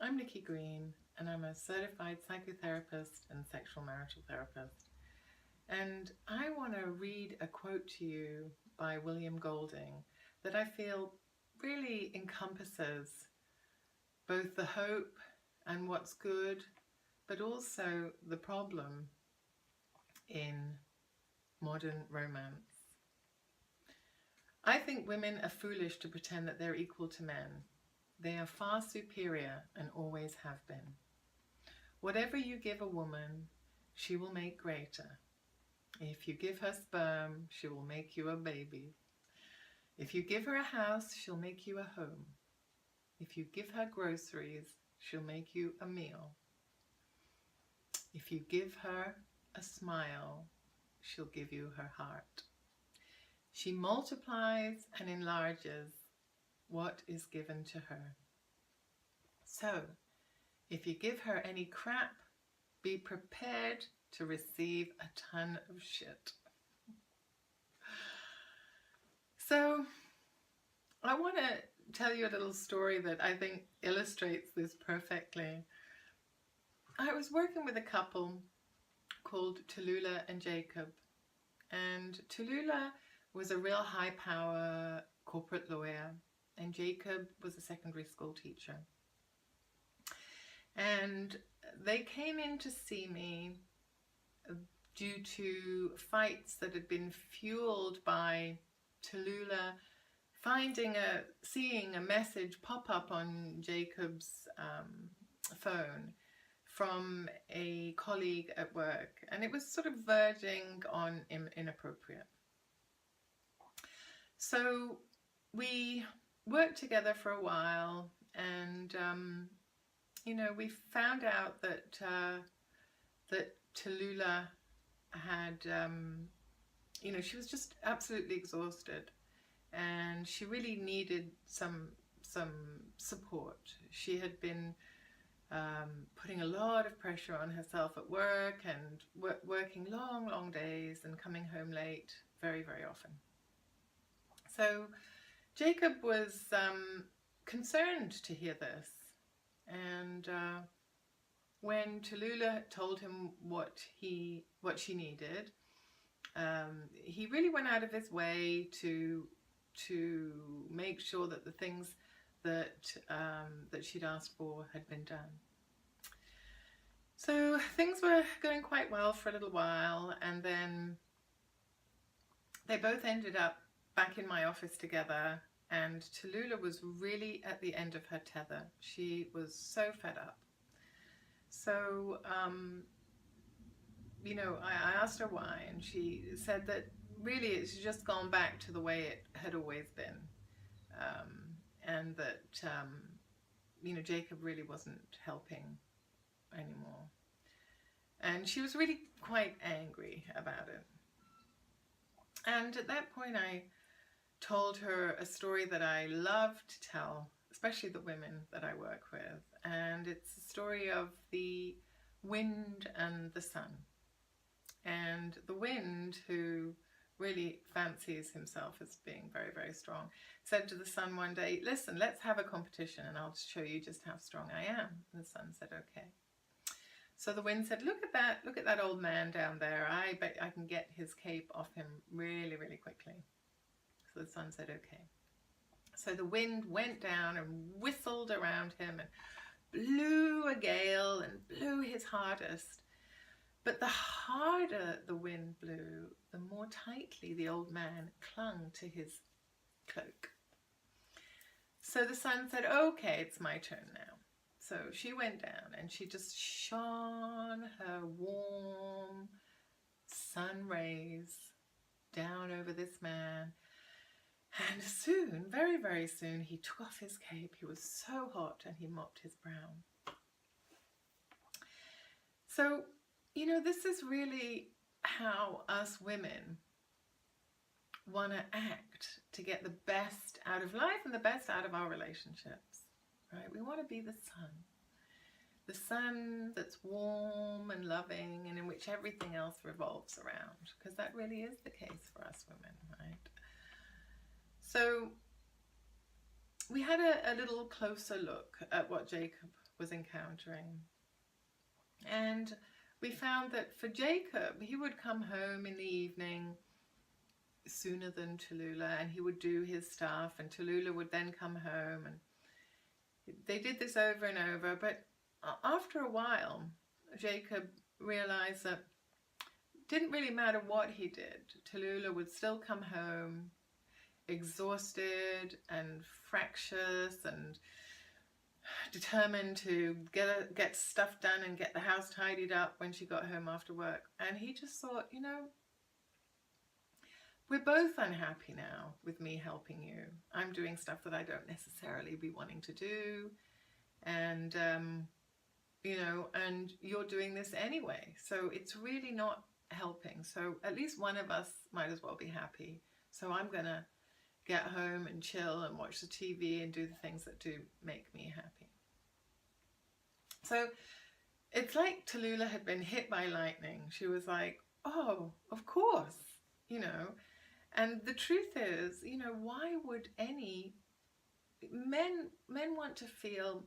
I'm Nikki Green, and I'm a certified psychotherapist and sexual marital therapist. And I want to read a quote to you by William Golding that I feel really encompasses both the hope and what's good, but also the problem in modern romance. I think women are foolish to pretend that they're equal to men. They are far superior and always have been. Whatever you give a woman, she will make greater. If you give her sperm, she will make you a baby. If you give her a house, she'll make you a home. If you give her groceries, she'll make you a meal. If you give her a smile, she'll give you her heart. She multiplies and enlarges what is given to her. So, if you give her any crap, be prepared to receive a ton of shit. So, I want to tell you a little story that I think illustrates this perfectly. I was working with a couple called Tallulah and Jacob, and Tallulah was a real high power corporate lawyer, and Jacob was a secondary school teacher. And they came in to see me due to fights that had been fueled by Tallulah seeing a message pop up on Jacob's phone from a colleague at work, and it was sort of verging on inappropriate. So we worked together for a while, and we found out that Tallulah had, she was just absolutely exhausted, and she really needed some support. She had been putting a lot of pressure on herself at work and working long days and coming home late very, very often. So Jacob was concerned to hear this, and when Tallulah told him what she needed, he really went out of his way to make sure that the things that she'd asked for had been done. So things were going quite well for a little while, and then they both ended up back in my office together, and Tallulah was really at the end of her tether. She was so fed up. So, I asked her why, and she said that really it's just gone back to the way it had always been, and that, Jacob really wasn't helping anymore. And she was really quite angry about it. And at that point, I told her a story that I love to tell, especially the women that I work with. And it's a story of the wind and the sun. And the wind, who really fancies himself as being very, very strong, said to the sun one day, "Listen, let's have a competition and I'll show you just how strong I am." And the sun said, "Okay." So the wind said, look at that old man down there. I bet I can get his cape off him really, really quickly." So the sun said, "Okay." So the wind went down and whistled around him and blew a gale and blew his hardest. But the harder the wind blew, the more tightly the old man clung to his cloak. So the sun said, "Okay, it's my turn now." So she went down and she just shone her warm sun rays down over this man. And soon, very, very soon, he took off his cape. He was so hot, and he mopped his brow. So, this is really how us women want to act to get the best out of life and the best out of our relationships, right? We want to be the sun that's warm and loving and in which everything else revolves around, because that really is the case for us women, right? So we had a little closer look at what Jacob was encountering. And we found that for Jacob, he would come home in the evening sooner than Tallulah, and he would do his stuff, and Tallulah would then come home, and they did this over and over. But after a while, Jacob realized that it didn't really matter what he did. Tallulah would still come home exhausted and fractious and determined to get stuff done and get the house tidied up when she got home after work. And he just thought, you know, we're both unhappy now with me helping you. I'm doing stuff that I don't necessarily be wanting to do, and you know, and you're doing this anyway, so it's really not helping. So at least one of us might as well be happy. So I'm gonna get home and chill and watch the TV and do the things that do make me happy. So it's like Tallulah had been hit by lightning. She was like, oh, of course, you know. And the truth is, you know, why would any men want to feel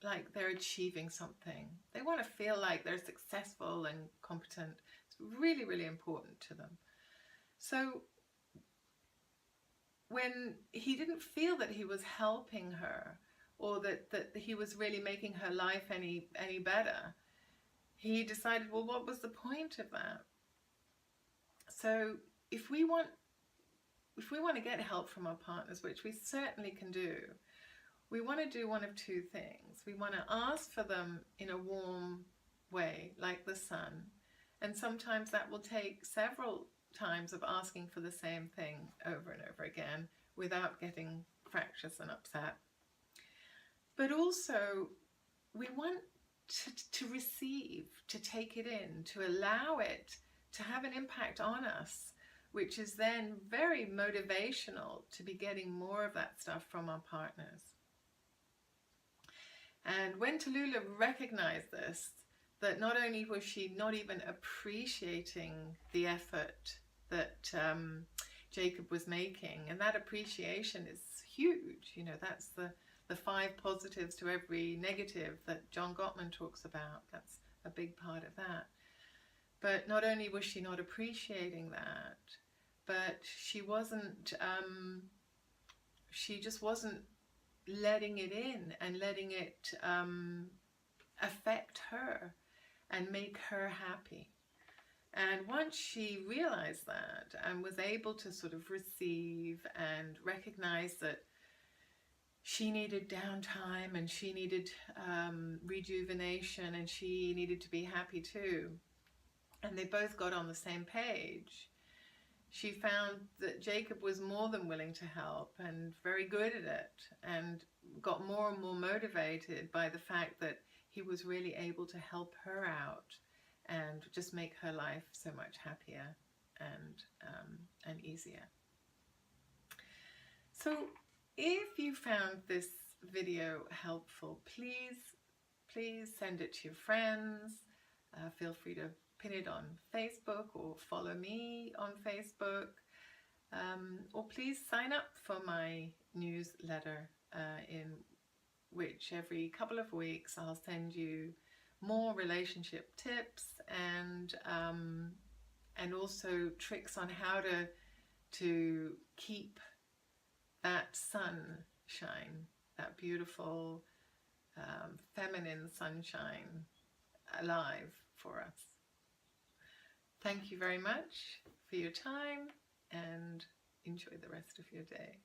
like they're achieving something. They want to feel like they're successful and competent. It's really, really important to them. So when he didn't feel that he was helping her, or that he was really making her life any better, he decided, well, what was the point of that? So if we want to get help from our partners, which we certainly can do, we want to do one of two things. We want to ask for them in a warm way, like the sun. And sometimes that will take several times of asking for the same thing over and over again without getting fractious and upset. But also, we want to receive, to take it in, to allow it to have an impact on us, which is then very motivational to be getting more of that stuff from our partners. And when Tallulah recognized this, that not only was she not even appreciating the effort that Jacob was making, and that appreciation is huge, you know, that's the 5 positives to every negative that John Gottman talks about. That's a big part of that. But not only was she not appreciating that, but she just wasn't letting it in and letting it affect her and make her happy. And once she realized that and was able to sort of receive and recognize that she needed downtime and she needed rejuvenation and she needed to be happy too, and they both got on the same page, she found that Jacob was more than willing to help and very good at it, and got more and more motivated by the fact that he was really able to help her out and just make her life so much happier and easier. So if you found this video helpful, please send it to your friends. Feel free to pin it on Facebook or follow me on Facebook, or please sign up for my newsletter in which every couple of weeks I'll send you more relationship tips and also tricks on how to keep that sunshine, that beautiful feminine sunshine alive for us. Thank you very much for your time, and enjoy the rest of your day.